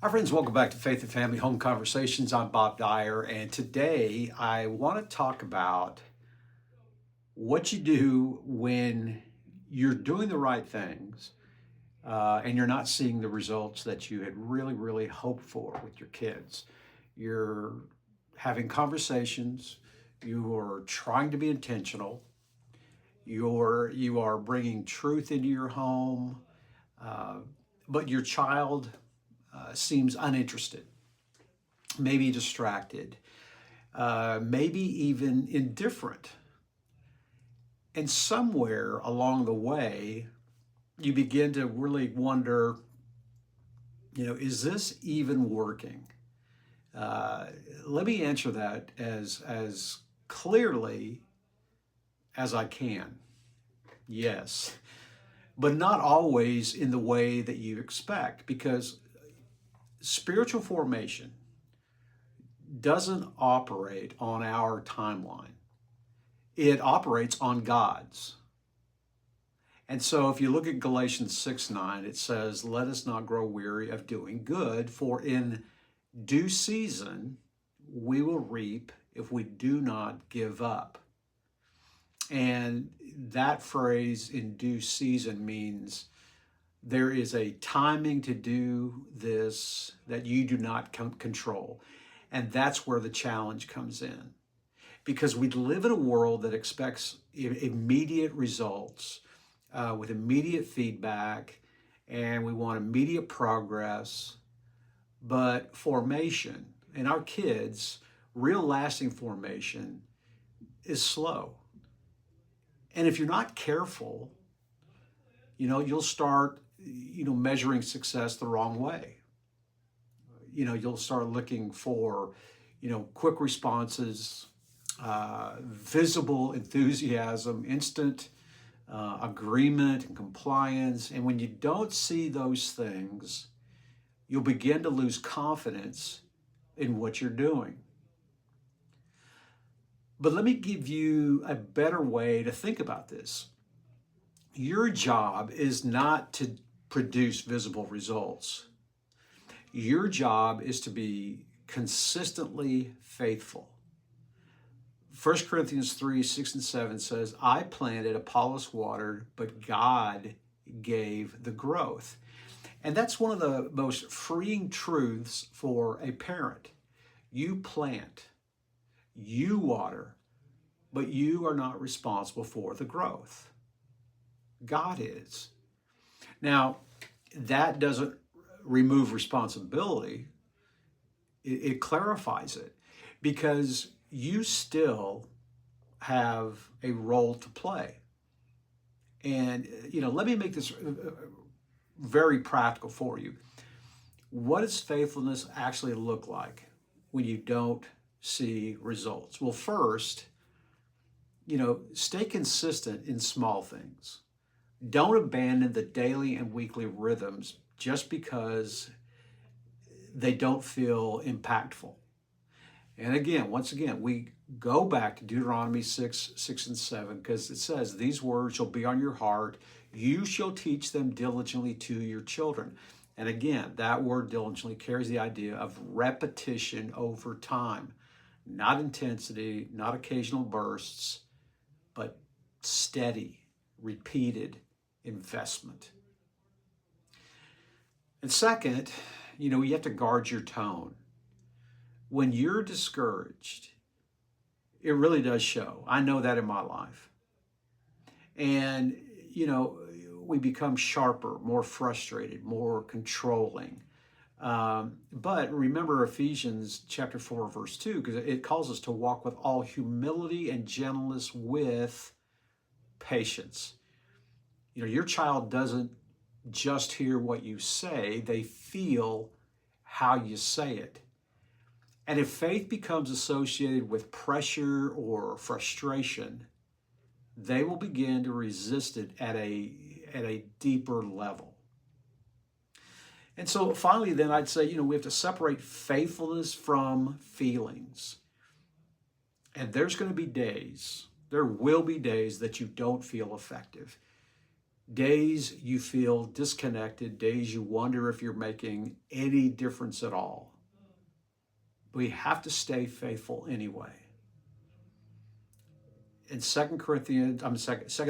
Hi, friends. Welcome back to Faith and Family Home Conversations. I'm Bob Dyer, and today I want to talk about what you do when you're doing the right things and you're not seeing the results that you had really hoped for with your kids. You're having conversations, you are trying to be intentional, you are bringing truth into your home, uh, but your child seems uninterested, maybe distracted, maybe even indifferent. And somewhere along the way, you begin to really wonder, is this even working? Uh, Let me answer that as clearly as I can. Yes, but not always in the way that you expect, because spiritual formation doesn't operate on our timeline. It operates on God's. And so if you look at Galatians 6:9, it says, "Let us not grow weary of doing good, for in due season we will reap if we do not give up." And that phrase, "in due season," means there is a timing to do this that you do not control. And that's where the challenge comes in. Because we live in a world that expects immediate results with immediate feedback, and we want immediate progress. But formation in our kids, real lasting formation, is slow. And if you're not careful, you'll start, measuring success the wrong way. You'll start looking for, quick responses, visible enthusiasm, instant agreement and compliance. And when you don't see those things, you'll begin to lose confidence in what you're doing. But let me give you a better way to think about this. Your job is not to produce visible results. Your job is to be consistently faithful. 1 Corinthians 3:6 and 7 says, "I planted, Apollos watered, but God gave the growth." And that's one of the most freeing truths for a parent. You plant, you water, but you are not responsible for the growth. God is. Now, that doesn't remove responsibility, it clarifies it, because you still have a role to play. And, let me make this very practical for you. What does faithfulness actually look like when you don't see results? Well, first, stay consistent in small things. Don't abandon the daily and weekly rhythms just because they don't feel impactful. And again, once again, we go back to Deuteronomy 6:6 and 7, because it says, "These words shall be on your heart. You shall teach them diligently to your children." And again, that word diligently carries the idea of repetition over time, not intensity, not occasional bursts, but steady, repeated investment. And second, you have to guard your tone. When you're discouraged, it really does show. I know that in my life. And, we become sharper, more frustrated, more controlling. But remember Ephesians chapter 4, verse 2, because it calls us to walk with all humility and gentleness with patience. Your child doesn't just hear what you say, they feel how you say it. And if faith becomes associated with pressure or frustration, they will begin to resist it at a deeper level. And so finally, then I'd say, we have to separate faithfulness from feelings. And there will be days that you don't feel effective. days you feel disconnected, days you wonder if you're making any difference at all. We have to stay faithful anyway. In 2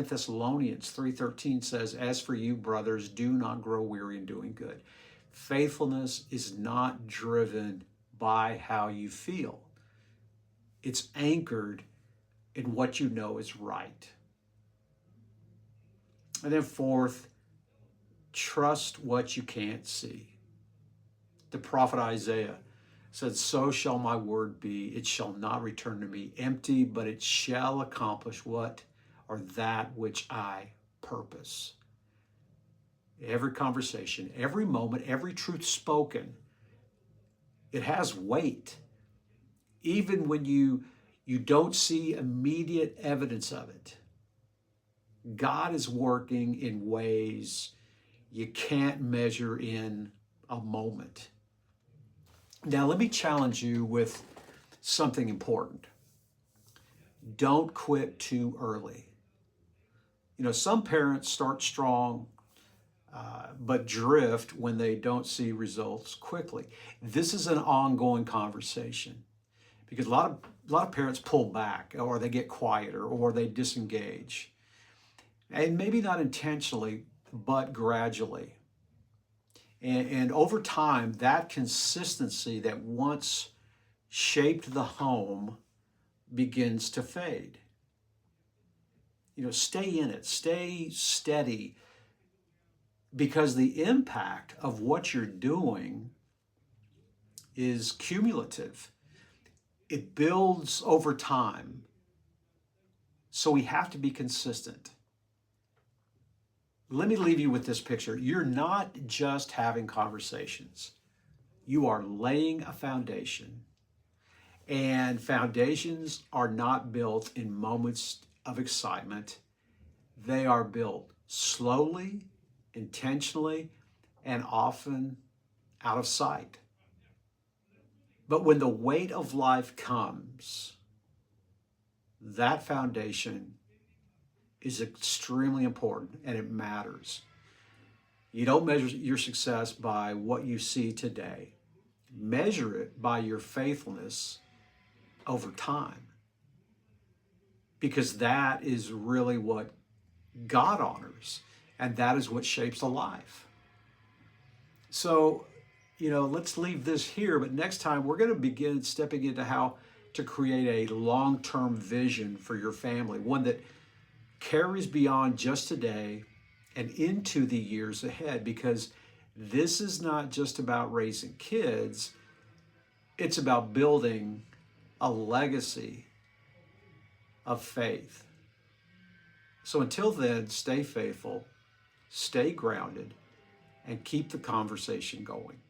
Thessalonians 3:13 says, "As for you, brothers, do not grow weary in doing good." Faithfulness is not driven by how you feel. It's anchored in what you know is right. And then fourth, trust what you can't see. The prophet Isaiah said, "So shall my word be. It shall not return to me empty, but it shall accomplish what or that which I purpose." Every conversation, every moment, every truth spoken, it has weight. Even when you don't see immediate evidence of it, God is working in ways you can't measure in a moment. Now, let me challenge you with something important. Don't quit too early. Some parents start strong, but drift when they don't see results quickly. This is an ongoing conversation because a lot of parents pull back, or they get quieter, or they disengage. And maybe not intentionally, but gradually. And over time, that consistency that once shaped the home begins to fade. Stay in it, stay steady, because the impact of what you're doing is cumulative. It builds over time. So we have to be consistent. Let me leave you with this picture. You're not just having conversations. You are laying a foundation. And foundations are not built in moments of excitement. They are built slowly, intentionally, and often out of sight. But when the weight of life comes, that foundation is extremely important, and it matters. You don't measure your success by what you see today. Measure it by your faithfulness over time, because that is really what God honors, and that is what shapes a life. So, let's leave this here, but next time we're going to begin stepping into how to create a long-term vision for your family, one that carries beyond just today and into the years ahead, because this is not just about raising kids, it's about building a legacy of faith. So until then, stay faithful, stay grounded, and keep the conversation going.